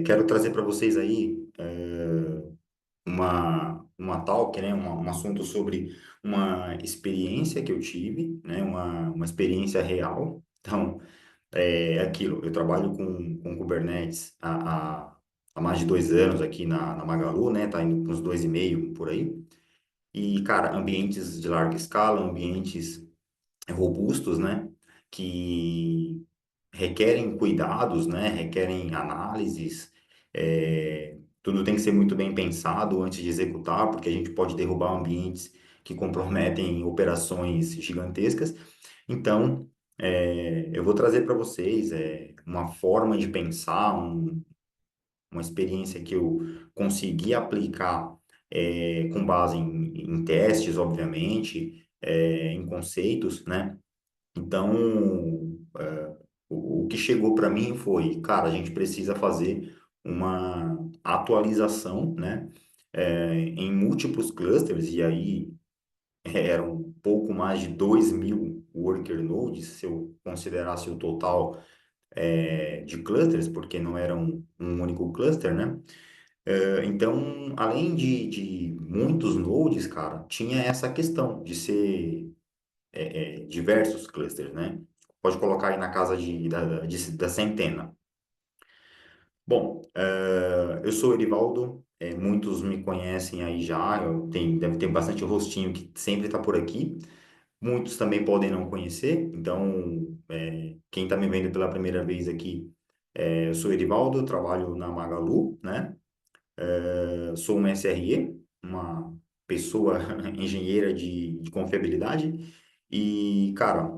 Quero trazer para vocês aí uma talk, né? Um assunto sobre uma experiência que eu tive, né? Uma experiência real. Então, é aquilo. Eu trabalho com Kubernetes há mais de 2 anos aqui na Magalu, né? Tá indo para uns 2,5 por aí. E, cara, ambientes de larga escala, ambientes robustos, né? Que requerem cuidados, né? Requerem análises. Tudo tem que ser muito bem pensado antes de executar, porque a gente pode derrubar ambientes que comprometem operações gigantescas. Então, eu vou trazer para vocês uma forma de pensar, uma experiência que eu consegui aplicar com base em testes, obviamente, em conceitos, né? Então, o que chegou para mim foi, cara, a gente precisa fazer uma atualização, né? Em múltiplos clusters, e aí eram um pouco mais de 2.000 worker nodes, se eu considerasse o total de clusters, porque não era um único cluster, né? Então, além de muitos nodes, cara, tinha essa questão de ser diversos clusters, né? Pode colocar aí na casa da centena. Bom, eu sou Erivaldo, muitos me conhecem aí já, deve ter bastante rostinho que sempre está por aqui. Muitos também podem não conhecer, então, quem está me vendo pela primeira vez aqui, eu sou Erivaldo, eu trabalho na Magalu, né? Sou um SRE, uma pessoa engenheira de confiabilidade. E, cara,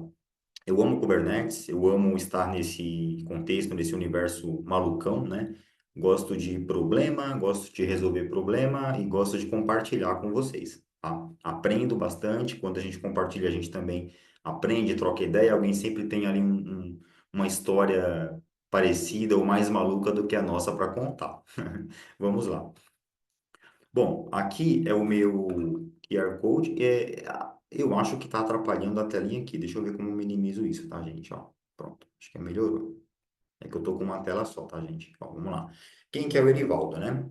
eu amo Kubernetes, eu amo estar nesse contexto, nesse universo malucão, né? Gosto de problema, gosto de resolver problema e gosto de compartilhar com vocês, tá? Aprendo bastante, quando a gente compartilha, a gente também aprende, troca ideia, alguém sempre tem ali uma história parecida ou mais maluca do que a nossa para contar. Vamos lá. Bom, aqui é o meu QR Code. Eu acho que está atrapalhando a telinha aqui. Deixa eu ver como eu minimizo isso, tá, gente? Ó, pronto. Acho que melhorou. É que eu tô com uma tela só, tá, gente? Ó, vamos lá. Quem que é o Erivaldo, né?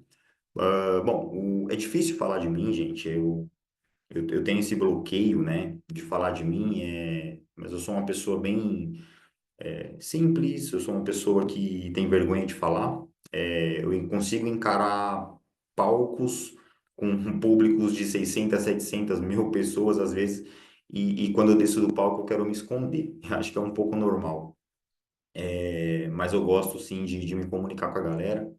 Bom, é difícil falar de mim, gente. Eu tenho esse bloqueio, né, de falar de mim, mas eu sou uma pessoa bem simples, eu sou uma pessoa que tem vergonha de falar. Eu consigo encarar palcos com públicos de 600, 700 mil pessoas às vezes, e quando eu desço do palco eu quero me esconder. Acho que é um pouco normal. Mas eu gosto sim de me comunicar com a galera.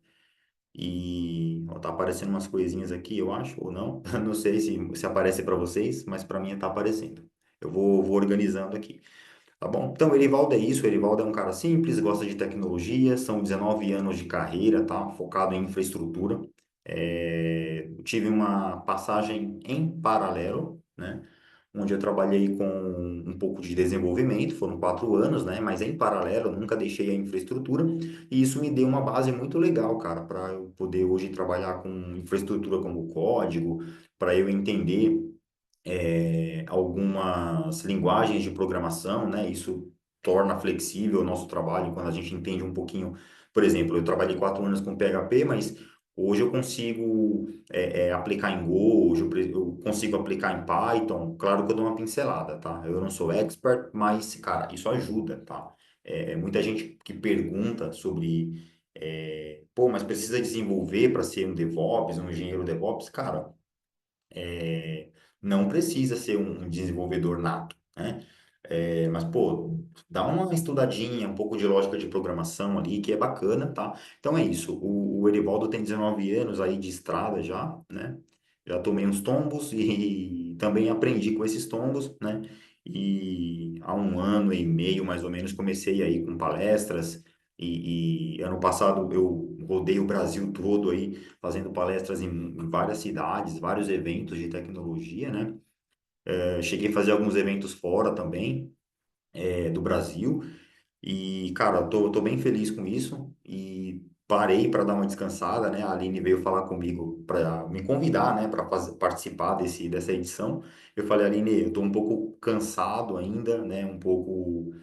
E ó, tá aparecendo umas coisinhas aqui, eu acho, ou não. Não sei se aparece para vocês, mas para mim tá aparecendo. Eu vou organizando aqui. Tá bom? Então, o Erivaldo é isso. O Erivaldo é um cara simples, gosta de tecnologia, são 19 anos de carreira, tá? Focado em infraestrutura. Eu tive uma passagem em paralelo, né? Onde eu trabalhei com um pouco de desenvolvimento, foram 4 anos, né? Mas em paralelo, eu nunca deixei a infraestrutura, e isso me deu uma base muito legal, cara, para eu poder hoje trabalhar com infraestrutura como código, para eu entender algumas linguagens de programação, né? Isso torna flexível o nosso trabalho quando a gente entende um pouquinho. Por exemplo, eu trabalhei 4 anos com PHP, mas hoje eu consigo aplicar em Go, hoje eu consigo aplicar em Python. Claro que eu dou uma pincelada, tá? Eu não sou expert, mas, cara, isso ajuda, tá? Muita gente que pergunta sobre, pô, mas precisa desenvolver para ser um DevOps, um engenheiro DevOps? Cara, não precisa ser um desenvolvedor nato, né? Mas, pô, dá uma estudadinha, um pouco de lógica de programação ali, que é bacana, tá? Então é isso. O Erivaldo tem 19 anos aí de estrada já, né? Já tomei uns tombos e também aprendi com esses tombos, né? E há 1 ano e meio, mais ou menos, comecei aí com palestras e ano passado eu rodei o Brasil todo aí fazendo palestras em várias cidades, vários eventos de tecnologia, né? Cheguei a fazer alguns eventos fora também, do Brasil. E, cara, tô bem feliz com isso. E parei para dar uma descansada, né? A Aline veio falar comigo para me convidar, né, para participar dessa edição. Eu falei, Aline, eu tô um pouco cansado ainda, né? Um pouco.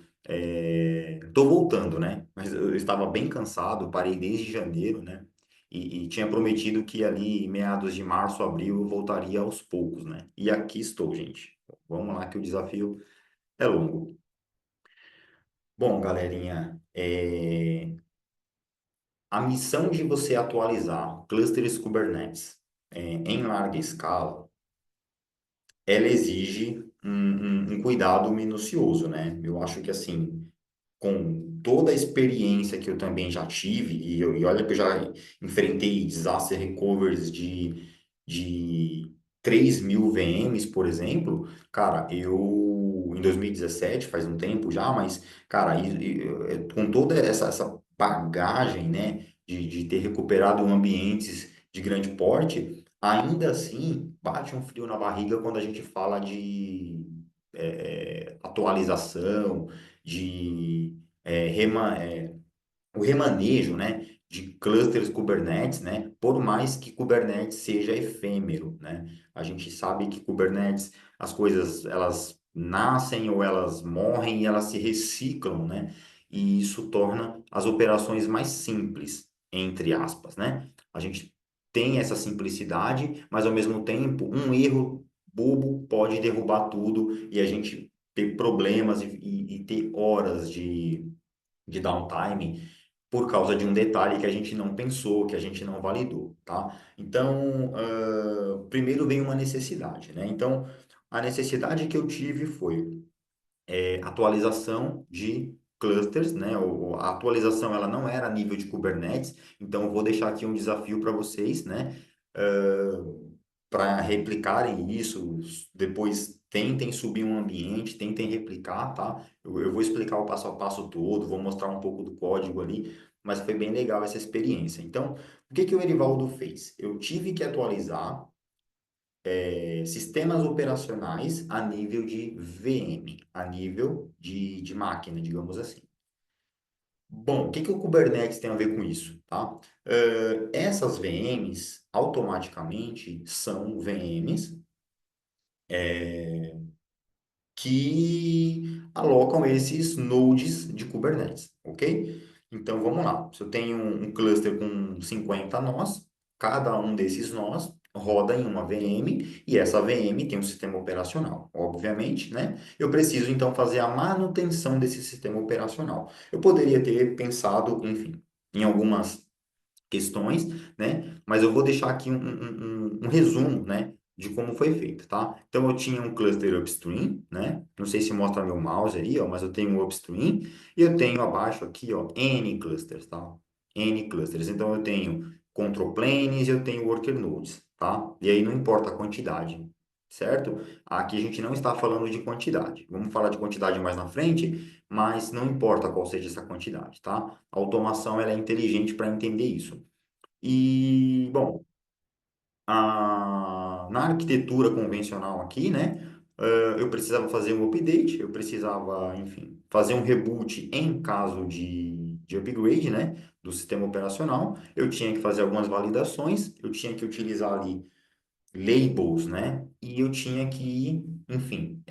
Tô voltando, né? Mas eu estava bem cansado, parei desde janeiro, né? E tinha prometido que ali, meados de março, abril, eu voltaria aos poucos, né? E aqui estou, gente. Vamos lá que o desafio é longo. Bom, galerinha, a missão de você atualizar clusters Kubernetes em larga escala, ela exige um cuidado minucioso, né? Eu acho que assim, com toda a experiência que eu também já tive, e olha que eu já enfrentei disaster recovers de 3.000 VMs, por exemplo, cara, em 2017, faz um tempo já, mas, cara, com toda essa bagagem, né, de ter recuperado ambientes de grande porte, ainda assim, bate um frio na barriga quando a gente fala de atualização, de é, rema, é, o remanejo, né, de clusters Kubernetes, né, por mais que Kubernetes seja efêmero, né, a gente sabe que Kubernetes, as coisas, elas nascem ou elas morrem e elas se reciclam, né, e isso torna as operações mais simples, entre aspas, né. A gente tem essa simplicidade, mas ao mesmo tempo, um erro bobo pode derrubar tudo e a gente ter problemas e ter horas de downtime por causa de um detalhe que a gente não pensou, que a gente não validou, tá? Então, primeiro vem uma necessidade, né? Então, a necessidade que eu tive foi atualização de clusters, né? A atualização ela não era a nível de Kubernetes, então eu vou deixar aqui um desafio para vocês, né? Para replicarem isso, depois tentem subir um ambiente, tentem replicar, tá? Eu vou explicar o passo a passo todo, vou mostrar um pouco do código ali, mas foi bem legal essa experiência. Então, o que que o Erivaldo fez? Eu tive que atualizar sistemas operacionais a nível de VM, a nível de máquina, digamos assim. Bom, o que que o Kubernetes tem a ver com isso, tá? Essas VMs, automaticamente, são VMs que alocam esses nodes de Kubernetes, ok? Então, vamos lá. Se eu tenho um cluster com 50 nós, cada um desses nós roda em uma VM e essa VM tem um sistema operacional, obviamente, né? Eu preciso, então, fazer a manutenção desse sistema operacional. Eu poderia ter pensado, enfim, em algumas questões, né? Mas eu vou deixar aqui um resumo, né? De como foi feito, tá? Então, eu tinha um cluster upstream, né? Não sei se mostra meu mouse aí, ó, mas eu tenho um upstream e eu tenho abaixo aqui, ó, N clusters, tá? N clusters. Então, eu tenho control planes e eu tenho worker nodes, tá? E aí não importa a quantidade, certo? Aqui a gente não está falando de quantidade. Vamos falar de quantidade mais na frente, mas não importa qual seja essa quantidade, tá? A automação ela é inteligente para entender isso. E, bom, na arquitetura convencional aqui, né, eu precisava fazer um update, eu precisava, enfim, fazer um reboot em caso de upgrade, né, do sistema operacional. Eu tinha que fazer algumas validações, eu tinha que utilizar ali labels, né, e eu tinha que, enfim,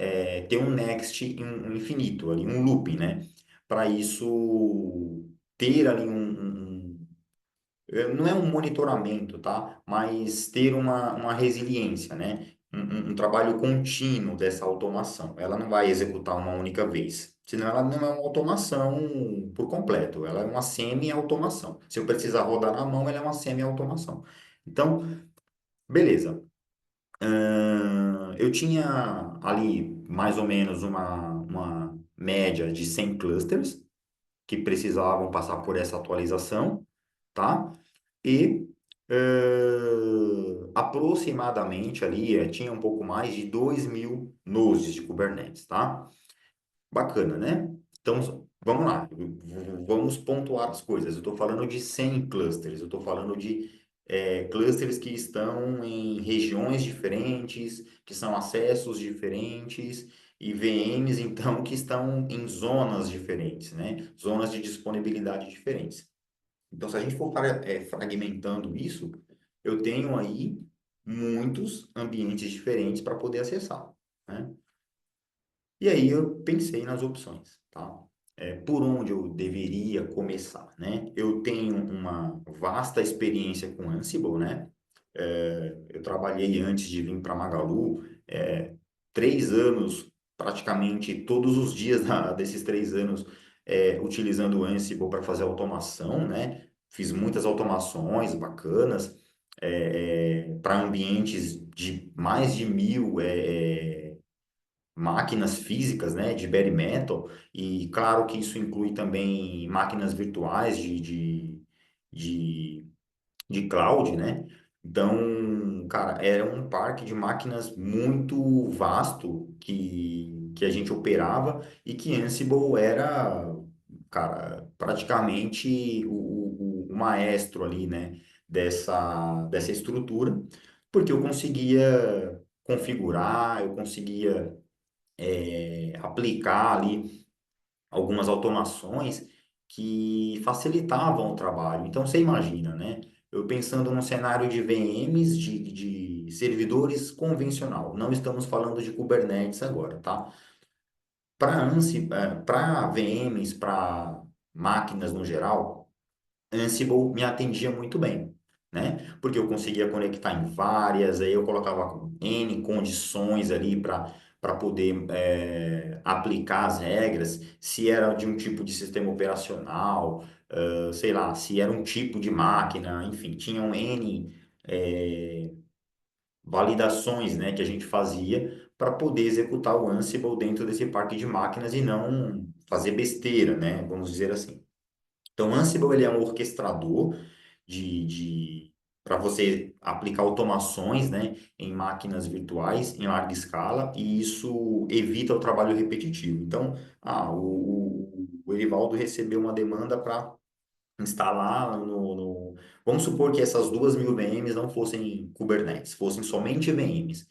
ter um next infinito ali, um loop, né, para isso ter ali não é um monitoramento, tá? Mas ter uma resiliência, né? Um trabalho contínuo dessa automação. Ela não vai executar uma única vez. Senão ela não é uma automação por completo. Ela é uma semi-automação. Se eu precisar rodar na mão, ela é uma semi-automação. Então, beleza. Eu tinha ali mais ou menos uma média de 100 clusters que precisavam passar por essa atualização, tá? E aproximadamente ali, tinha um pouco mais de 2.000 nozes de Kubernetes, tá? Bacana, né? Então, vamos lá, vamos pontuar as coisas. Eu estou falando de 100 clusters, eu estou falando de clusters que estão em regiões diferentes, que são acessos diferentes, e VMs, então, que estão em zonas diferentes, né? Zonas de disponibilidade diferentes. Então, se a gente for fragmentando isso, eu tenho aí muitos ambientes diferentes para poder acessar, né? E aí eu pensei nas opções, tá? por onde eu deveria começar, né? Eu tenho uma vasta experiência com Ansible, né? Eu trabalhei antes de vir para Magalu, 3 anos, praticamente todos os dias desses 3 anos, utilizando o Ansible para fazer automação, né? Fiz muitas automações bacanas, para ambientes de mais de 1.000, máquinas físicas, né, de bare metal, e claro que isso inclui também máquinas virtuais de, de cloud, né? Então, cara, era um parque de máquinas muito vasto que a gente operava e que Ansible era, cara, praticamente o maestro ali, né, dessa estrutura, porque eu conseguia configurar, eu conseguia aplicar ali algumas automações que facilitavam o trabalho. Então, você imagina, né? Eu pensando num cenário de VMs, de servidores convencional. Não estamos falando de Kubernetes agora, tá? Para VMs, para máquinas no geral, Ansible me atendia muito bem, né? Porque eu conseguia conectar em várias, aí eu colocava N condições ali para poder aplicar as regras, se era de um tipo de sistema operacional, sei lá, se era um tipo de máquina, enfim, tinham N validações, né, que a gente fazia para poder executar o Ansible dentro desse parque de máquinas e não fazer besteira, né? Vamos dizer assim. Então, o Ansible ele é um orquestrador para você aplicar automações, né, em máquinas virtuais em larga escala, e isso evita o trabalho repetitivo. Então, o Erivaldo recebeu uma demanda para instalar Vamos supor que essas 2.000 VMs não fossem Kubernetes, fossem somente VMs.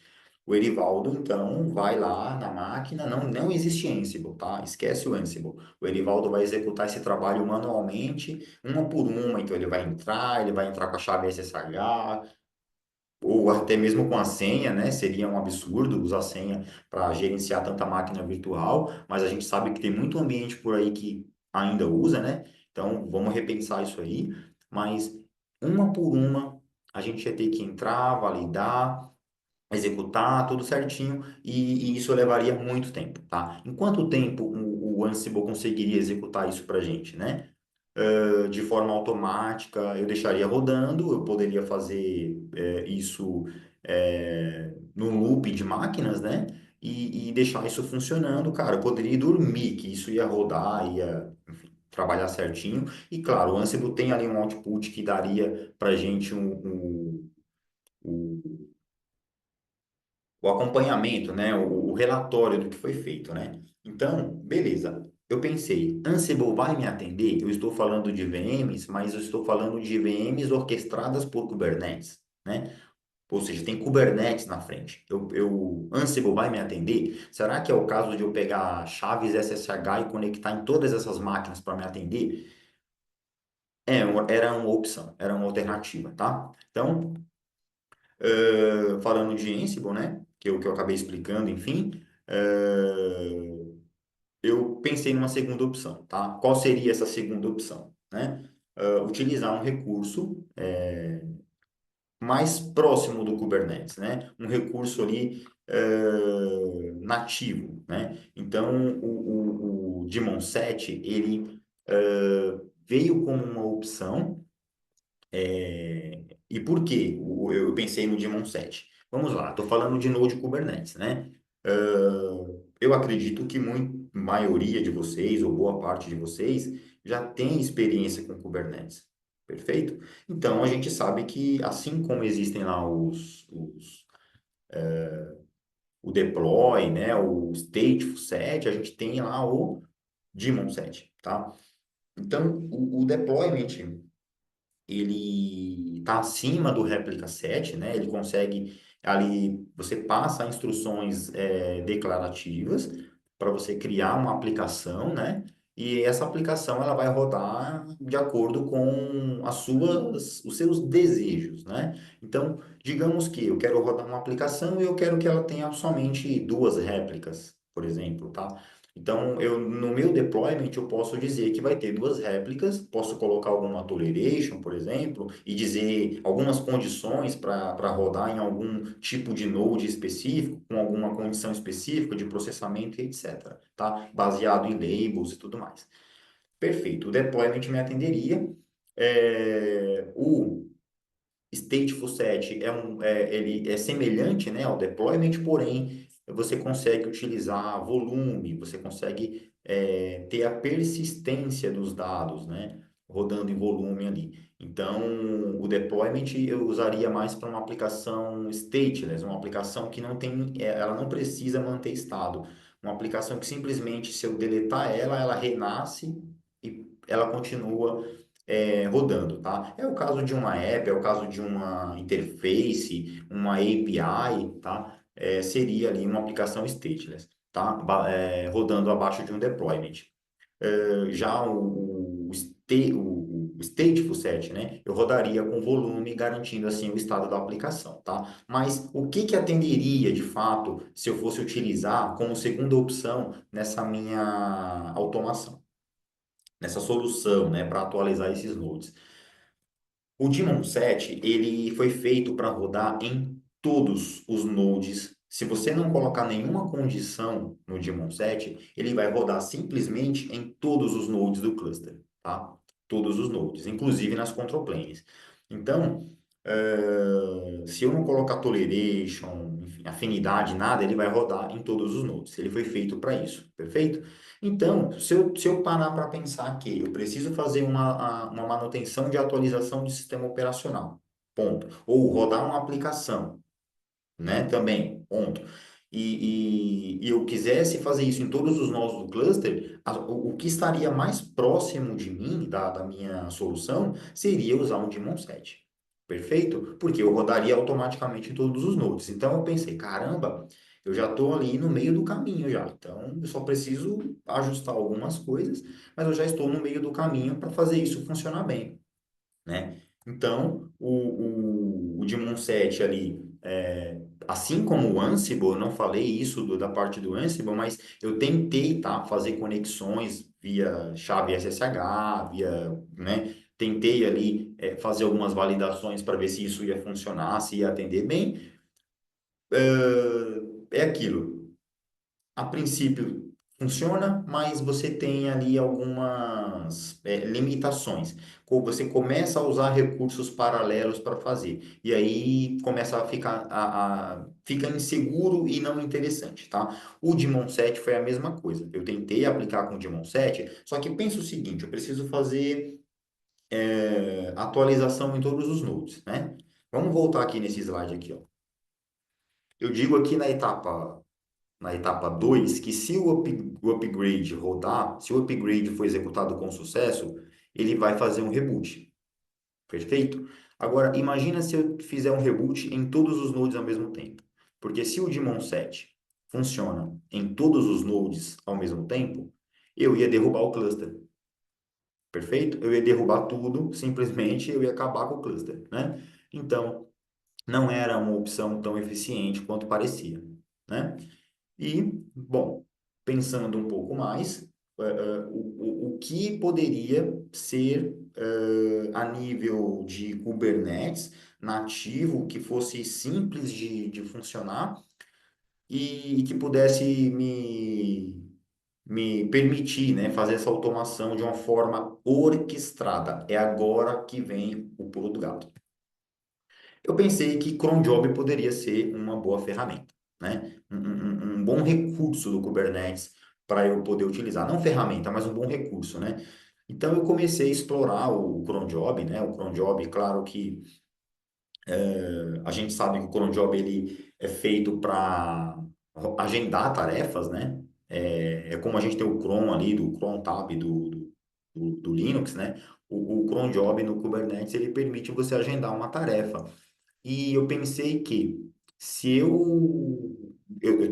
O Erivaldo, então, vai lá na máquina, não existe Ansible, tá? Esquece o Ansible. O Erivaldo vai executar esse trabalho manualmente, uma por uma, então ele vai entrar com a chave SSH, ou até mesmo com a senha, né? Seria um absurdo usar senha para gerenciar tanta máquina virtual, mas a gente sabe que tem muito ambiente por aí que ainda usa, né? Então vamos repensar isso aí. Mas uma por uma, a gente ia ter que entrar, validar, executar tudo certinho e isso levaria muito tempo, tá? Em quanto tempo o Ansible conseguiria executar isso para a gente, né? De forma automática, eu deixaria rodando, eu poderia fazer isso no loop de máquinas, né? E deixar isso funcionando, cara, eu poderia dormir, que isso ia rodar, ia, enfim, trabalhar certinho. E claro, o Ansible tem ali um output que daria para gente o, o acompanhamento, né? O relatório do que foi feito, né? Então, beleza. Eu pensei, Ansible vai me atender? Eu estou falando de VMs, mas eu estou falando de VMs orquestradas por Kubernetes, né? Ou seja, tem Kubernetes na frente. Ansible vai me atender? Será que é o caso de eu pegar chaves SSH e conectar em todas essas máquinas para me atender? Era uma opção, era uma alternativa, tá? Então, falando de Ansible, né? Que eu acabei explicando, enfim. Eu pensei numa segunda opção, tá? Qual seria essa segunda opção, né? Utilizar um recurso mais próximo do Kubernetes, né? Um recurso ali nativo, né? Então, o Daemon 7, ele veio como uma opção. E por quê? Eu pensei no Daemon 7. Vamos lá, estou falando de Node Kubernetes, né? Eu acredito que maioria de vocês, ou boa parte de vocês, já tem experiência com Kubernetes. Perfeito? Então, a gente sabe que, assim como existem lá o deploy, né, o stateful set, a gente tem lá o daemon set, tá? Então, o deployment ele está acima do réplica set, né? Ele consegue ali, você passa instruções declarativas para você criar uma aplicação, né? E essa aplicação ela vai rodar de acordo com os seus desejos, né? Então, digamos que eu quero rodar uma aplicação e eu quero que ela tenha somente 2 réplicas, por exemplo, tá? Então, no meu deployment, eu posso dizer que vai ter duas réplicas, posso colocar alguma toleration, por exemplo, e dizer algumas condições para rodar em algum tipo de node específico, com alguma condição específica de processamento e etc. Tá? Baseado em labels e tudo mais. Perfeito. O deployment me atenderia. O Stateful set ele é semelhante, né, ao deployment, porém você consegue utilizar volume, você consegue ter a persistência dos dados, né, rodando em volume ali. Então, o deployment eu usaria mais para uma aplicação stateless, uma aplicação que não tem, ela não precisa manter estado. Uma aplicação que simplesmente, se eu deletar ela, ela renasce e ela continua rodando, tá? É o caso de uma app, é o caso de uma interface, uma API, tá? Seria ali uma aplicação stateless, tá? Rodando abaixo de um deployment. Já o stateful set, né? Eu rodaria com volume, garantindo assim o estado da aplicação, tá? Mas o que que atenderia de fato se eu fosse utilizar como segunda opção nessa minha automação, nessa solução, né, para atualizar esses nodes? O Daemon 7, ele foi feito para rodar em todos os nodes. Se você não colocar nenhuma condição no Daemon 7, ele vai rodar simplesmente em todos os nodes do cluster, tá? Todos os nodes, inclusive nas control planes. Então, se eu não colocar toleration, enfim, afinidade, nada, ele vai rodar em todos os nodes. Ele foi feito para isso, perfeito? Então, se eu parar para pensar que eu preciso fazer uma manutenção de atualização de sistema operacional, ponto. Ou rodar uma aplicação, né? Também, ponto. E eu quisesse fazer isso em todos os nodos do cluster, o que estaria mais próximo de mim, da minha solução, seria usar um Daemon 7. Perfeito? Porque eu rodaria automaticamente em todos os nodes. Então eu pensei, caramba, eu já estou ali no meio do caminho já. Então eu só preciso ajustar algumas coisas, mas eu já estou no meio do caminho para fazer isso funcionar bem, né? Então, o Daemon 7 ali, assim como o Ansible, eu não falei isso da parte do Ansible, mas eu tentei, tá, fazer conexões via chave SSH, né? Tentei ali fazer algumas validações para ver se isso ia funcionar, se ia atender bem. É aquilo. A princípio funciona, mas você tem ali algumas limitações. Você começa a usar recursos paralelos para fazer. E aí começa a ficar fica inseguro e não interessante, tá? O Daemon 7 foi a mesma coisa. Eu tentei aplicar com o Daemon 7, só que pensa o seguinte, eu preciso fazer atualização em todos os nodes, né? Vamos voltar aqui nesse slide aqui, ó. Eu digo aqui na etapa 2 que se o upgrade rodar, se o upgrade for executado com sucesso, ele vai fazer um reboot. Perfeito? Agora, imagina se eu fizer um reboot em todos os nodes ao mesmo tempo. Porque se o Daemon 7 funciona em todos os nodes ao mesmo tempo, eu ia derrubar o cluster. Perfeito? Eu ia derrubar tudo, simplesmente eu ia acabar com o cluster, né? Então, não era uma opção tão eficiente quanto parecia, né? E, bom, pensando um pouco mais, o que poderia ser a nível de Kubernetes nativo, que fosse simples de funcionar e que pudesse me permitir, né, fazer essa automação de uma forma orquestrada. É agora que vem o pulo do gato. Eu pensei que cron job poderia ser uma boa ferramenta, né? Um bom recurso do Kubernetes para eu poder utilizar. Não ferramenta, mas um bom recurso, né? Então eu comecei a explorar o cron job, né? O cron job, claro que a gente sabe que o cron job ele é feito para agendar tarefas, né? É como a gente tem o cron ali, do cron tab do Linux, né? O cron job no Kubernetes ele permite você agendar uma tarefa. E eu pensei que se eu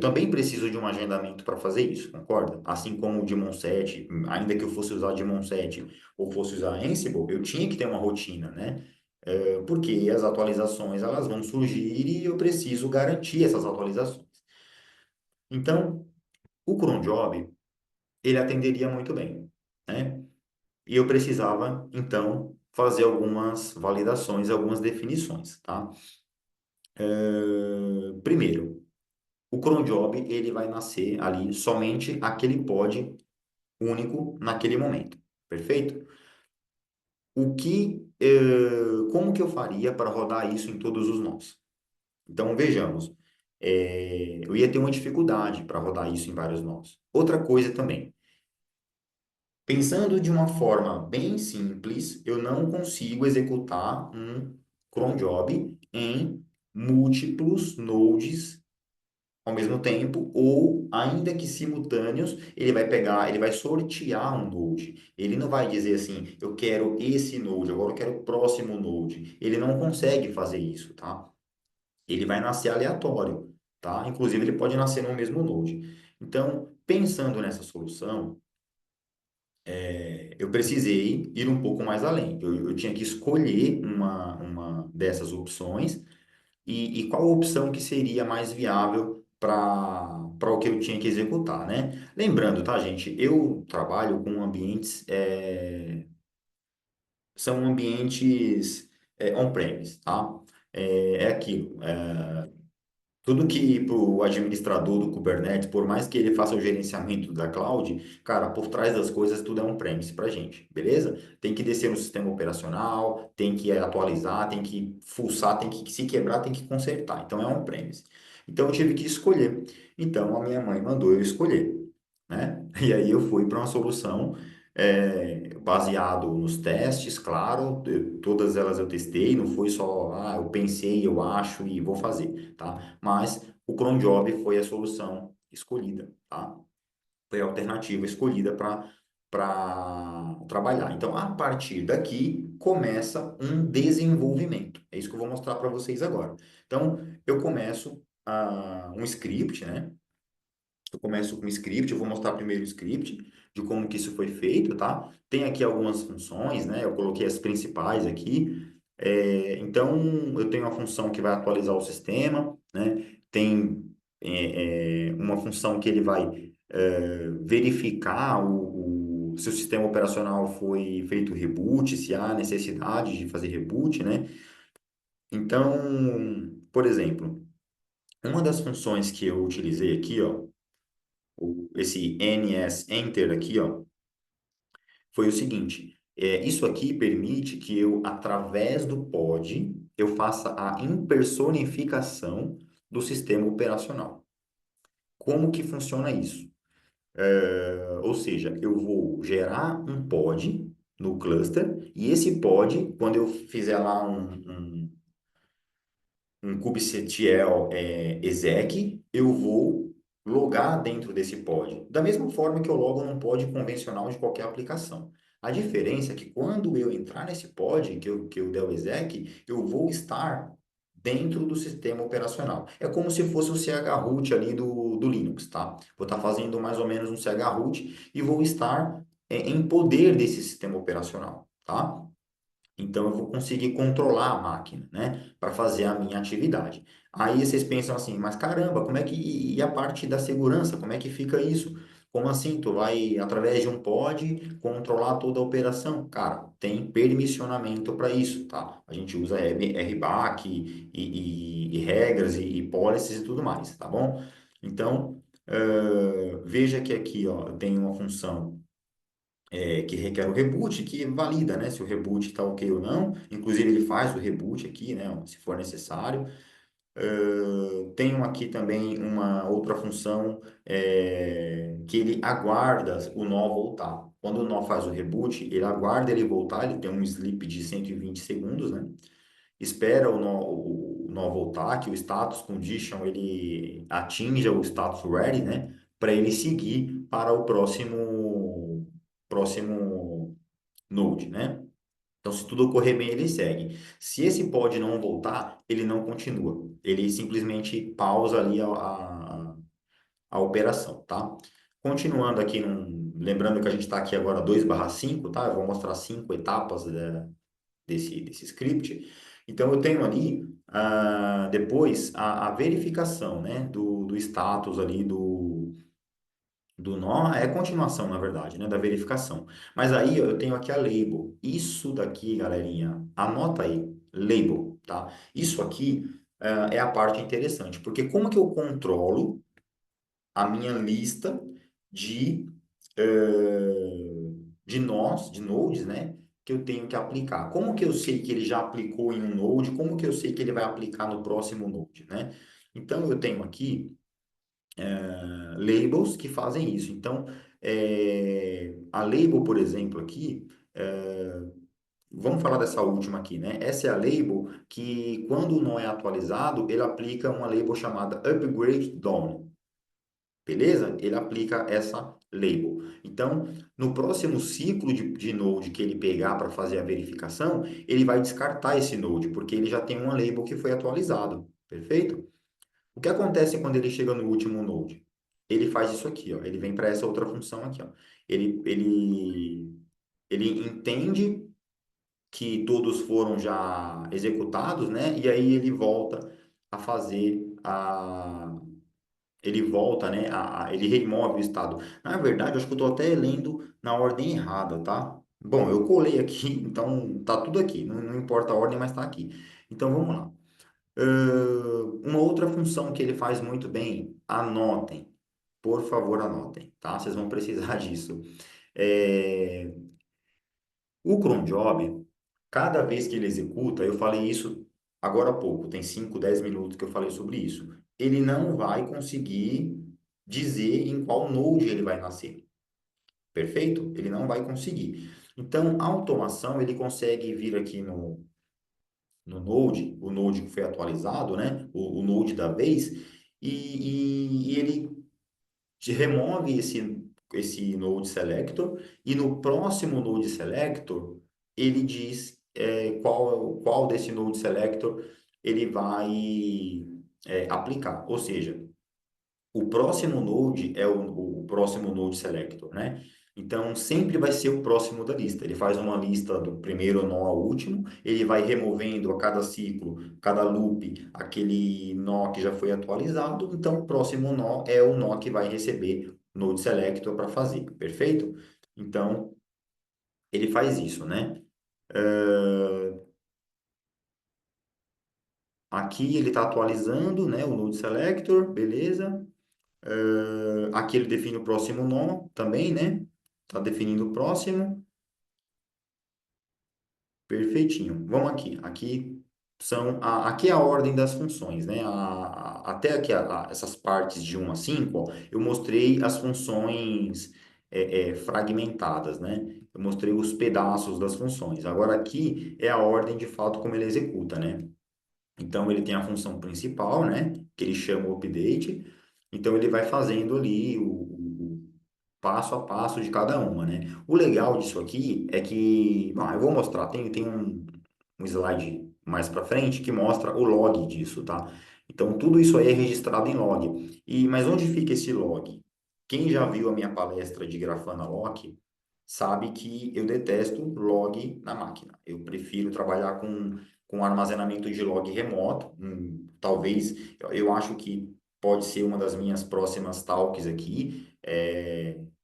também preciso de um agendamento para fazer isso, concorda? Assim como o Daemon 7, ainda que eu fosse usar Daemon 7 ou fosse usar Ansible, eu tinha que ter uma rotina, né? Porque as atualizações elas vão surgir e eu preciso garantir essas atualizações. Então, o cron job ele atenderia muito bem, né? E eu precisava, então, fazer algumas validações, algumas definições, tá? Primeiro, o cron job, ele vai nascer ali somente aquele pod único naquele momento, perfeito? Como que eu faria para rodar isso em todos os nós? Então, vejamos, eu ia ter uma dificuldade para rodar isso em vários nós. Outra coisa também, pensando de uma forma bem simples, eu não consigo executar um cron job em múltiplos nodes ao mesmo tempo, ou ainda que simultâneos, ele vai pegar, ele vai sortear um node. Ele não vai dizer assim, eu quero esse node, agora eu quero o próximo node. Ele não consegue fazer isso, tá? Ele vai nascer aleatório, tá? Inclusive, ele pode nascer no mesmo node. Então, pensando nessa solução, eu precisei ir um pouco mais além. Eu tinha que escolher uma dessas opções e qual opção que seria mais viável para o que eu tinha que executar, né? Lembrando, tá, gente? Eu trabalho com ambientes, são ambientes on-premise, tá? É aquilo. Tudo que para o administrador do Kubernetes, por mais que ele faça o gerenciamento da cloud, cara, por trás das coisas tudo é on-premise para gente, beleza? Tem que descer no sistema operacional, tem que atualizar, tem que fuçar, tem que se quebrar, tem que consertar. Então é on-premise. Então eu tive que escolher. Então a minha mãe mandou eu escolher, né? E aí eu fui para uma solução baseado nos testes, claro, todas elas eu testei, não foi só, eu pensei, eu acho e vou fazer, tá? Mas o cron job foi a solução escolhida, tá? Foi a alternativa escolhida para trabalhar. Então, a partir daqui começa um desenvolvimento. É isso que eu vou mostrar para vocês agora. Então, eu começo um script, né? Eu começo com o script, eu vou mostrar primeiro o script, de como que isso foi feito, tá? Tem aqui algumas funções, né? Eu coloquei as principais aqui. Então, eu tenho uma função que vai atualizar o sistema, né? Tem uma função que ele vai verificar se o sistema operacional foi feito reboot, se há necessidade de fazer reboot, né? Então, por exemplo, uma das funções que eu utilizei aqui, ó, esse NS Enter aqui, ó, foi o seguinte: isso aqui permite que eu, através do pod, eu faça a impersonificação do sistema operacional. Como que funciona isso? Ou seja, eu vou gerar um pod no cluster e esse pod, quando eu fizer lá um kubectl exec, eu vou logar dentro desse pod, da mesma forma que eu logo num pod convencional de qualquer aplicação. A diferença é que quando eu entrar nesse pod, que eu der o exec, eu vou estar dentro do sistema operacional. É como se fosse o chroot ali do Linux, tá? Vou estar fazendo mais ou menos um chroot e vou estar em poder desse sistema operacional, tá? Então, eu vou conseguir controlar a máquina, né, para fazer a minha atividade. Aí vocês pensam assim, mas caramba, como é que e a parte da segurança, como é que fica isso? Como assim? Tu vai, através de um pod, controlar toda a operação? Cara, tem permissionamento para isso, tá? A gente usa RBAC e regras e policies e tudo mais, tá bom? Então, veja que aqui, ó, tem uma função que requer o reboot, que valida, né, se o reboot está ok ou não. Inclusive, ele faz o reboot aqui, né, se for necessário. Tenho aqui também uma outra função que ele aguarda o nó voltar. Quando o nó faz o reboot, ele aguarda ele voltar, ele tem um sleep de 120 segundos, né? Espera o nó voltar, que o status condition ele atinja o status ready, né? Para ele seguir para o próximo node, né? Então, se tudo ocorrer bem, ele segue. Se esse pod não voltar, ele não continua. Ele simplesmente pausa ali a operação, tá? Continuando aqui, lembrando que a gente está aqui agora 2/5, tá? Eu vou mostrar 5 etapas desse script. Então, eu tenho ali, depois, a verificação, né? Do status ali do nó é continuação, na verdade, né, da verificação. Mas aí ó, eu tenho aqui a label. Isso daqui, galerinha, anota aí, label, tá? Isso aqui é a parte interessante, porque como que eu controlo a minha lista de, de nós, de nodes, né, que eu tenho que aplicar? Como que eu sei que ele já aplicou em um node? Como que eu sei que ele vai aplicar no próximo node, né? Então, eu tenho aqui labels que fazem isso. Então, a label, por exemplo, aqui, vamos falar dessa última aqui, né? Essa é a label que, quando o nó é atualizado, ele aplica uma label chamada upgrade done, beleza? Ele aplica essa label. Então, no próximo ciclo de node que ele pegar para fazer a verificação, ele vai descartar esse node, porque ele já tem uma label que foi atualizado, perfeito? O que acontece quando ele chega no último node? Ele faz isso aqui, ó. Ele vem para essa outra função aqui, ó. Ele entende que todos foram já executados, né? E aí ele volta a fazer a... Ele volta, né? Ele remove o estado. Na verdade, eu acho que eu estou até lendo na ordem errada, tá? Bom, eu colei aqui, então tá tudo aqui. Não importa a ordem, mas tá aqui. Então vamos lá. Uma outra função que ele faz muito bem, anotem. Por favor, anotem, tá? Vocês vão precisar disso. É, o cron job, cada vez que ele executa, eu falei isso agora há pouco, tem 5, 10 minutos que eu falei sobre isso. Ele não vai conseguir dizer em qual node ele vai nascer. Perfeito? Ele não vai conseguir. Então, a automação, ele consegue vir aqui no Node, o Node que foi atualizado, né? O Node da vez, e ele remove esse Node Selector, e no próximo Node Selector, ele diz qual desse Node Selector ele vai aplicar. Ou seja, o próximo node é o próximo node selector, né? Então, sempre vai ser o próximo da lista. Ele faz uma lista do primeiro nó ao último, ele vai removendo a cada ciclo, cada loop, aquele nó que já foi atualizado. Então, o próximo nó é o nó que vai receber node selector para fazer, perfeito? Então, ele faz isso, né? Aqui ele está atualizando, né, o node selector, beleza? Aqui ele define o próximo nó também, né? Está definindo o próximo. Perfeitinho. Vamos aqui. Aqui é a ordem das funções, né? Até aqui, essas partes de 1 a 5, ó, eu mostrei as funções fragmentadas, né? Eu mostrei os pedaços das funções. Agora aqui é a ordem de fato como ele executa, né? Então, ele tem a função principal, né? Que ele chama o update. Então, ele vai fazendo ali o passo a passo de cada uma, né? O legal disso aqui é que... Bom, eu vou mostrar. Tem um slide mais para frente que mostra o log disso, tá? Então, tudo isso aí é registrado em log. Mas onde fica esse log? Quem já viu a minha palestra de Grafana Lock sabe que eu detesto log na máquina. Eu prefiro trabalhar com armazenamento de log remoto. Talvez, eu acho que pode ser uma das minhas próximas talks aqui.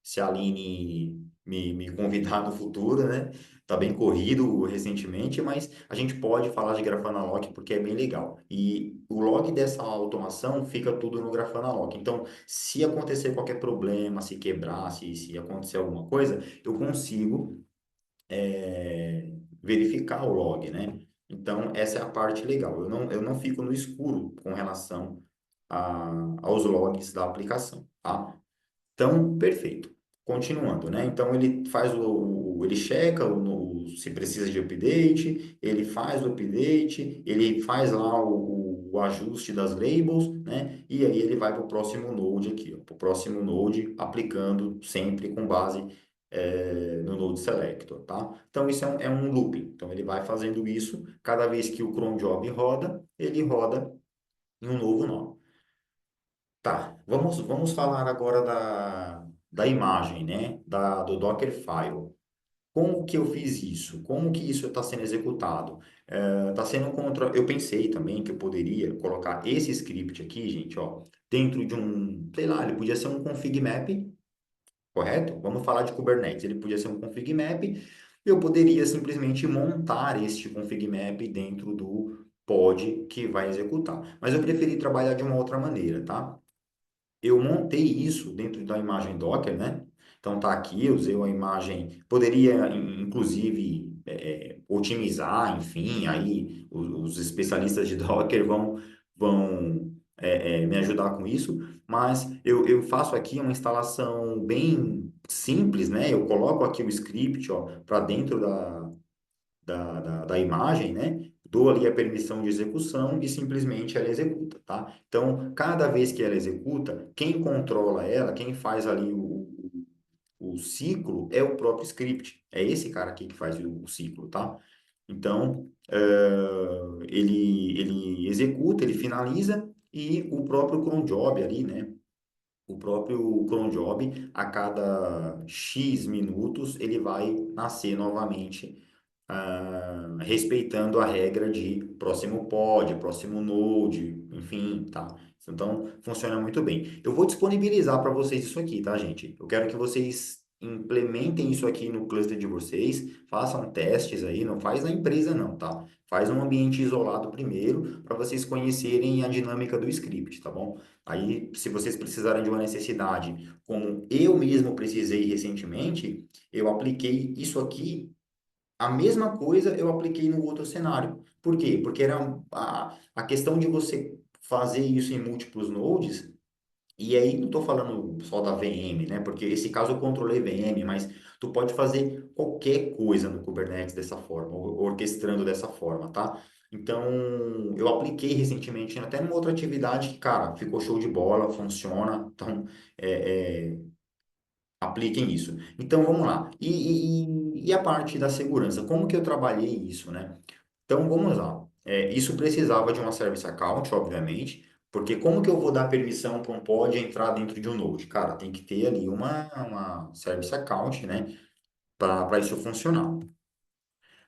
Se a Aline me convidar no futuro, né? Tá bem corrido recentemente, mas a gente pode falar de Grafana Lock porque é bem legal. E o log dessa automação fica tudo no Grafana Lock. Então, se acontecer qualquer problema, se quebrar, se acontecer alguma coisa, eu consigo verificar o log, né? Então, essa é a parte legal. Eu não fico no escuro com relação aos logs da aplicação, tá? Então, perfeito. Continuando, né? Então, ele faz ele checa se precisa de update, ele faz o update, ele faz lá o ajuste das labels, né? E aí ele vai para o próximo node aqui, para o próximo node, aplicando sempre com base no node selector, tá? Então, isso é um looping. Então, ele vai fazendo isso, cada vez que o cron job roda, ele roda em um novo nó. Tá, vamos falar agora da imagem, né? Do Dockerfile. Como que eu fiz isso? Como que isso está sendo executado? Está sendo contra. Eu pensei também que eu poderia colocar esse script aqui, gente, ó, dentro de um, sei lá, ele podia ser um config map, correto? Vamos falar de Kubernetes. Ele podia ser um config map, eu poderia simplesmente montar este config map dentro do pod que vai executar. Mas eu preferi trabalhar de uma outra maneira, tá? Eu montei isso dentro da imagem Docker, né? Então tá aqui, eu usei uma imagem, poderia inclusive otimizar, enfim, aí os especialistas de Docker vão me ajudar com isso, mas eu faço aqui uma instalação bem simples, né? Eu coloco aqui o script, ó, para dentro da imagem, né? Dou ali a permissão de execução e simplesmente ela executa, tá? Então, cada vez que ela executa, quem controla ela, quem faz ali o ciclo é o próprio script. É esse cara aqui que faz o ciclo, tá? Então, ele executa, ele finaliza e o próprio cron job ali, né? O próprio cron job, a cada X minutos, ele vai nascer novamente, respeitando a regra de próximo pod, próximo node, enfim, tá? Então, funciona muito bem. Eu vou disponibilizar para vocês isso aqui, tá, gente? Eu quero que vocês implementem isso aqui no cluster de vocês, façam testes aí, não faz na empresa não, tá? Faz um ambiente isolado primeiro, para vocês conhecerem a dinâmica do script, tá bom? Aí, se vocês precisarem de uma necessidade, como eu mesmo precisei recentemente, eu apliquei isso aqui, a mesma coisa eu apliquei no outro cenário. Por quê? Porque era a questão de você fazer isso em múltiplos nodes, e aí não estou falando só da VM, né? Porque esse caso eu controlei VM, mas tu pode fazer qualquer coisa no Kubernetes dessa forma, orquestrando dessa forma, tá? Então, eu apliquei recentemente até numa outra atividade que, cara, ficou show de bola, funciona. Então, apliquem isso. Então, vamos lá. E a parte da segurança? Como que eu trabalhei isso, né? Então, vamos lá. Isso precisava de uma service account, obviamente, porque como que eu vou dar permissão para um pod entrar dentro de um node? Cara, tem que ter ali uma service account, né, para isso funcionar.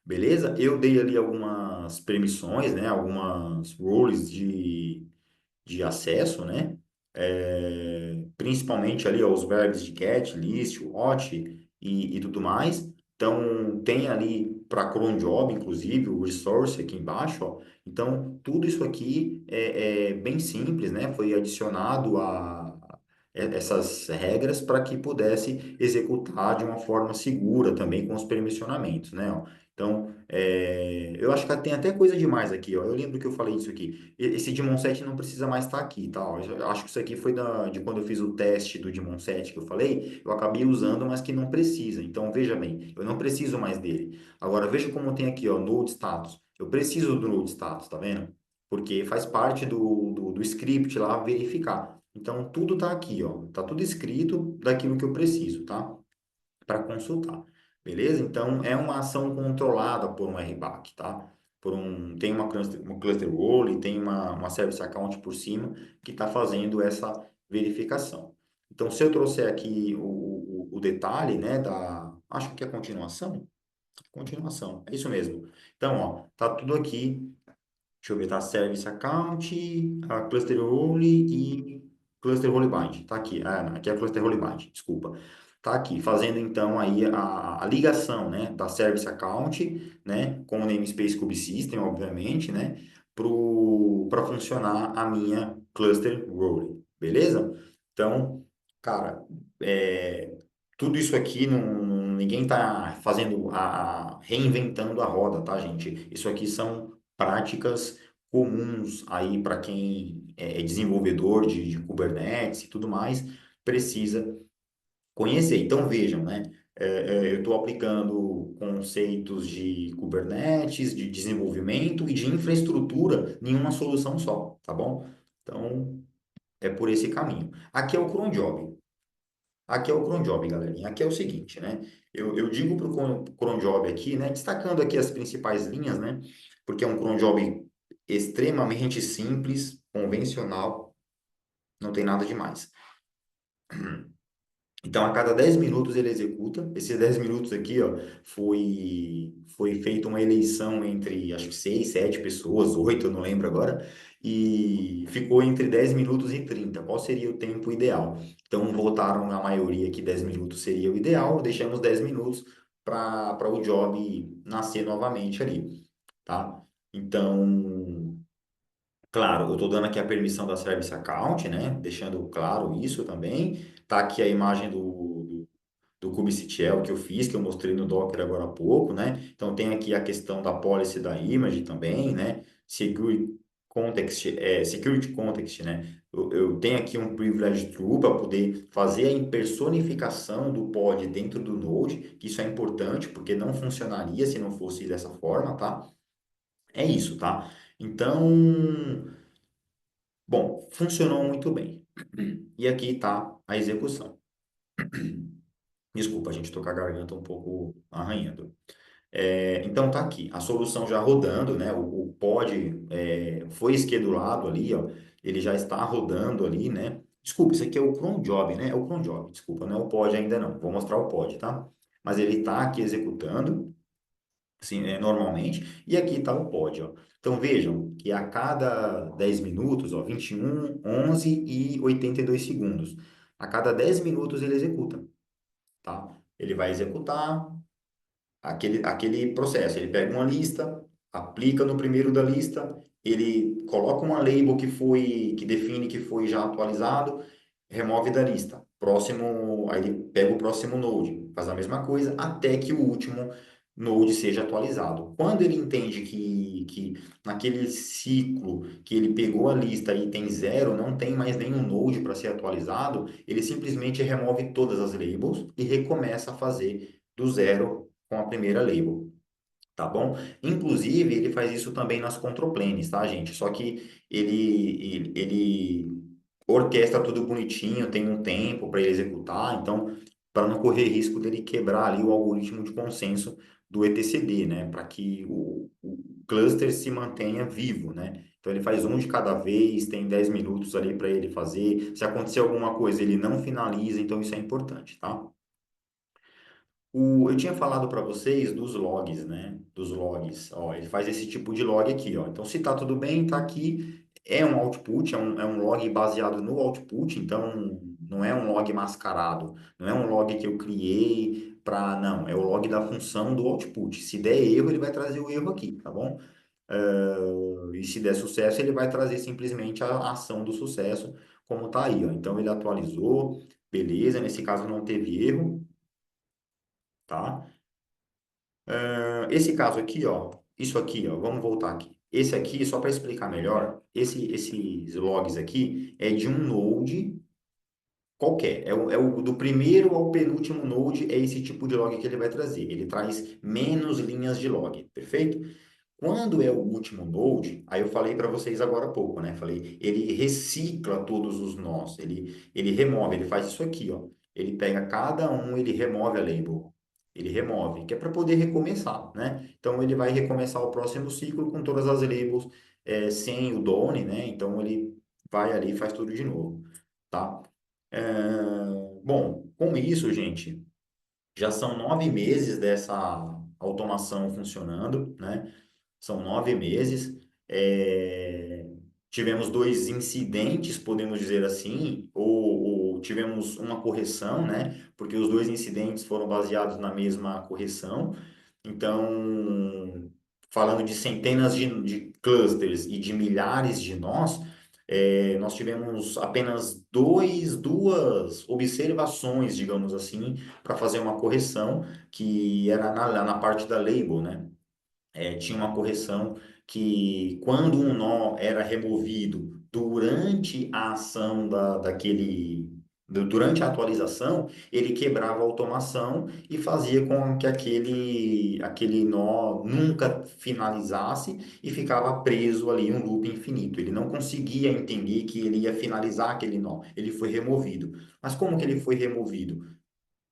Beleza? Eu dei ali algumas permissões, né, algumas roles de acesso, né? Principalmente ali ó, os verbos de get, list, watch e tudo mais. Então, tem ali para cron job, inclusive, o resource aqui embaixo, ó. Então, tudo isso aqui é bem simples, né? Foi adicionado a essas regras para que pudesse executar de uma forma segura também com os permissionamentos, né? Ó. Então, eu acho que tem até coisa demais aqui, ó. Eu lembro que eu falei isso aqui. Esse Demon 7 não precisa mais estar aqui, tá? Ó, eu acho que isso aqui foi de quando eu fiz o teste do Demon 7 que eu falei, eu acabei usando, mas que não precisa. Então, veja bem, eu não preciso mais dele. Agora, veja como tem aqui, ó, Node Status. Eu preciso do Node Status, tá vendo? Porque faz parte do script lá verificar. Então, tudo tá aqui, ó. Tá tudo escrito daquilo que eu preciso, tá? Para consultar. Beleza? Então, é uma ação controlada por um RBAC, tá? Tem uma cluster role, tem uma service account por cima que está fazendo essa verificação. Então, se eu trouxer aqui o detalhe, né, acho que é continuação. Continuação, é isso mesmo. Então, ó, tá tudo aqui. Deixa eu ver, tá? Service Account, a Cluster Role e Cluster Role Bind. Tá aqui. Não, aqui é a Cluster Role Bind, desculpa. Tá aqui, fazendo então aí a ligação, né, da Service Account, né, com o namespace Kubesystem, obviamente, né, para funcionar a minha Cluster Role, beleza? Então, cara, tudo isso aqui, ninguém tá fazendo, reinventando a roda, tá, gente? Isso aqui são práticas comuns aí para quem é desenvolvedor de Kubernetes e tudo mais, precisa conhecer. Então vejam, né? Eu estou aplicando conceitos de Kubernetes, de desenvolvimento e de infraestrutura em uma solução só, tá bom? Então é por esse caminho. Aqui é o cron job. Aqui é o cron job, galerinha. Aqui é o seguinte, né? Eu digo para o cron job aqui, né? Destacando aqui as principais linhas, né? Porque é um cron job extremamente simples, convencional, não tem nada demais. Então, a cada 10 minutos ele executa. Esses 10 minutos aqui, ó, foi feita uma eleição entre, acho que 6, 7 pessoas, 8, eu não lembro agora, e ficou entre 10 minutos e 30. Qual seria o tempo ideal? Então, votaram a maioria que 10 minutos seria o ideal, deixamos 10 minutos para o job nascer novamente ali, tá? Então, claro, eu estou dando aqui a permissão da Service Account, né? Deixando claro isso também. Tá aqui a imagem do kubectl que eu fiz, que eu mostrei no Docker agora há pouco, né? Então tem aqui a questão da policy da image também, né? Security context, né? Eu tenho aqui um privilege true para poder fazer a impersonificação do pod dentro do Node, que isso é importante, porque não funcionaria se não fosse dessa forma, tá? É isso, tá? Então, bom, funcionou muito bem. E aqui está a execução. Desculpa, a gente estou com a garganta um pouco arranhando. Então tá aqui, a solução já rodando, né? O pod foi schedulado ali, ó. Ele já está rodando ali, né? Desculpa, isso aqui é o cron job, né? É o cron job, desculpa, não é o pod ainda não. Vou mostrar o pod, tá? Mas ele está aqui executando, assim, normalmente, e aqui está o pod, ó. Então vejam que a cada 10 minutos, ó, 21, 11 e 82 segundos. A cada 10 minutos ele executa, tá? Ele vai executar aquele processo. Ele pega uma lista, aplica no primeiro da lista, ele coloca uma label que define que foi já atualizado, remove da lista. Próximo, aí ele pega o próximo node, faz a mesma coisa até que o último node seja atualizado. Quando ele entende que naquele ciclo que ele pegou a lista e tem zero, não tem mais nenhum node para ser atualizado, ele simplesmente remove todas as labels e recomeça a fazer do zero com a primeira label. Tá bom? Inclusive, ele faz isso também nas control planes, tá, gente? Só que ele orquestra tudo bonitinho, tem um tempo para ele executar, então, para não correr risco dele quebrar ali o algoritmo de consenso do etcd, né? Para que o cluster se mantenha vivo, né? Então, ele faz um de cada vez, tem 10 minutos ali para ele fazer. Se acontecer alguma coisa, ele não finaliza, então isso é importante, tá? Eu tinha falado para vocês dos logs, né? Dos logs. Ó, ele faz esse tipo de log aqui, ó. Então, se tá tudo bem, tá aqui. É um output, é um log baseado no output, então não é um log mascarado. Não é um log que eu criei para. Não, é o log da função do output. Se der erro, ele vai trazer o erro aqui, tá bom? E se der sucesso, ele vai trazer simplesmente a ação do sucesso, como tá aí, ó. Então, ele atualizou, beleza. Nesse caso, não teve erro, tá? Esse caso aqui, ó, isso aqui, ó, vamos voltar aqui. Esse aqui, só para explicar melhor, esses logs aqui é de um node qualquer. É o do primeiro ao penúltimo node, é esse tipo de log que ele vai trazer. Ele traz menos linhas de log, perfeito? Quando é o último node, aí eu falei para vocês agora há pouco, né? Falei, ele recicla todos os nós, ele remove, ele faz isso aqui, ó. Ele pega cada um, ele remove a label. Ele remove, que é para poder recomeçar, né? Então ele vai recomeçar o próximo ciclo com todas as labels sem o done, né? Então ele vai ali e faz tudo de novo, tá? É, bom, com isso, gente, já são 9 meses dessa automação funcionando, né? São 9 meses. É, tivemos dois incidentes, podemos dizer assim, ou tivemos uma correção, né? Porque os dois incidentes foram baseados na mesma correção. Então, falando de centenas de clusters e de milhares de nós, nós tivemos apenas duas observações, digamos assim, para fazer uma correção, que era na parte da label, né? Tinha uma correção que quando um nó era removido durante a ação durante a atualização, ele quebrava a automação e fazia com que aquele nó nunca finalizasse e ficava preso ali em um loop infinito. Ele não conseguia entender que ele ia finalizar aquele nó. Ele foi removido. Mas como que ele foi removido?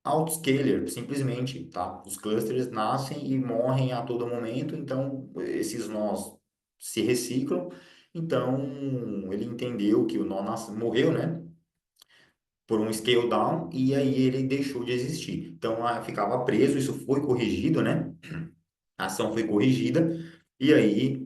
Autoscaler, simplesmente, tá? Os clusters nascem e morrem a todo momento, então esses nós se reciclam. Então ele entendeu que o nó morreu, né? por um scale down e aí ele deixou de existir. Então, ficava preso, isso foi corrigido, né? A ação foi corrigida e aí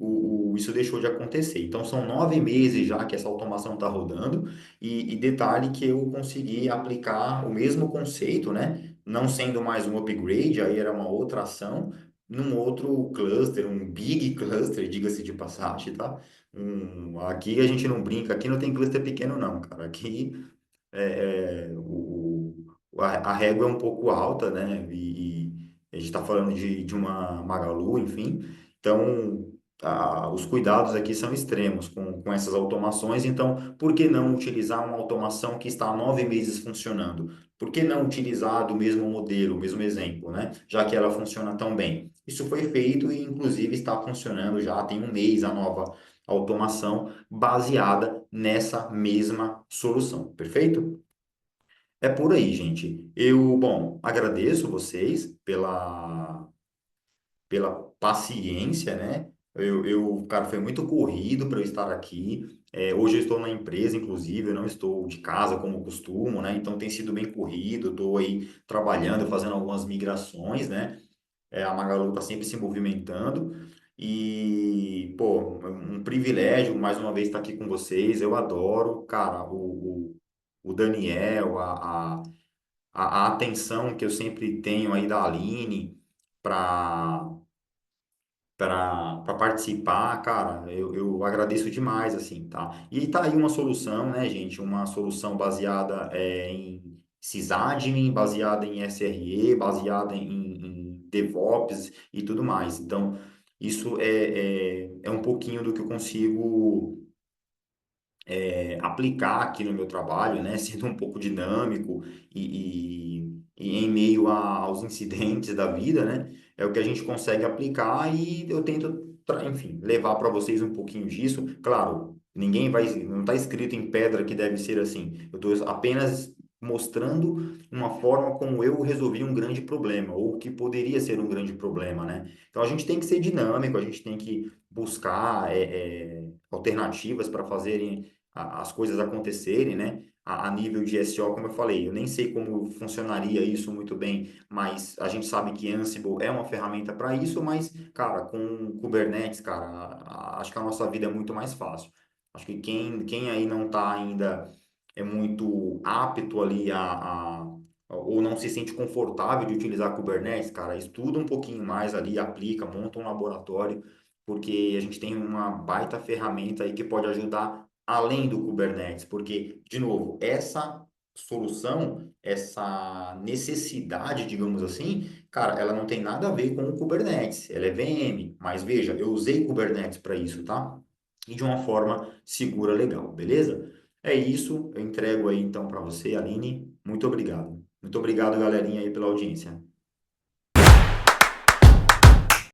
isso deixou de acontecer. Então, são 9 meses já que essa automação está rodando e detalhe que eu consegui aplicar o mesmo conceito, né? Não sendo mais um upgrade, aí era uma outra ação, num outro cluster, um big cluster, diga-se de passagem, tá? Aqui a gente não brinca, aqui não tem cluster pequeno não, cara. Aqui a régua é um pouco alta, né? E a gente está falando de uma Magalu, enfim. Então, os cuidados aqui são extremos com essas automações. Então, por que não utilizar uma automação que está há 9 meses funcionando? Por que não utilizar do mesmo modelo, o mesmo exemplo, né? Já que ela funciona tão bem. Isso foi feito e, inclusive, está funcionando já tem um mês a nova automação baseada nessa mesma solução, perfeito? É por aí, gente. Bom, agradeço vocês pela paciência, né? Cara, foi muito corrido para eu estar aqui. Hoje eu estou na empresa, inclusive, eu não estou de casa como costumo, né? Então tem sido bem corrido, estou aí trabalhando, fazendo algumas migrações, né? A Magalu está sempre se movimentando. E, pô, um privilégio mais uma vez estar aqui com vocês. Eu adoro, cara, o Daniel, a atenção que eu sempre tenho aí da Aline para para participar, cara, eu agradeço demais, assim, tá? E tá aí uma solução, né, gente? Uma solução baseada em sysadmin, baseada em SRE, baseada em DevOps e tudo mais. Então, isso é um pouquinho do que eu consigo aplicar aqui no meu trabalho, né, sendo um pouco dinâmico e em meio aos incidentes da vida, né, é o que a gente consegue aplicar e eu tento, enfim, levar para vocês um pouquinho disso. Claro, não está escrito em pedra que deve ser assim. Eu estou apenas mostrando uma forma como eu resolvi um grande problema ou que poderia ser um grande problema, né? Então a gente tem que ser dinâmico, a gente tem que buscar alternativas para fazerem as coisas acontecerem, né? A nível de SEO, como eu falei, eu nem sei como funcionaria isso muito bem, mas a gente sabe que Ansible é uma ferramenta para isso, mas, cara, com Kubernetes, cara, acho que a nossa vida é muito mais fácil. Acho que quem aí não está ainda muito apto ali ou não se sente confortável de utilizar Kubernetes, cara, estuda um pouquinho mais ali, aplica, monta um laboratório, porque a gente tem uma baita ferramenta aí que pode ajudar além do Kubernetes, porque, de novo, essa solução, essa necessidade, digamos assim, cara, ela não tem nada a ver com o Kubernetes, ela é VM, mas veja, eu usei Kubernetes para isso, tá? E de uma forma segura, legal, beleza? É isso, eu entrego aí então para você, Aline. Muito obrigado. Muito obrigado, galerinha, aí pela audiência.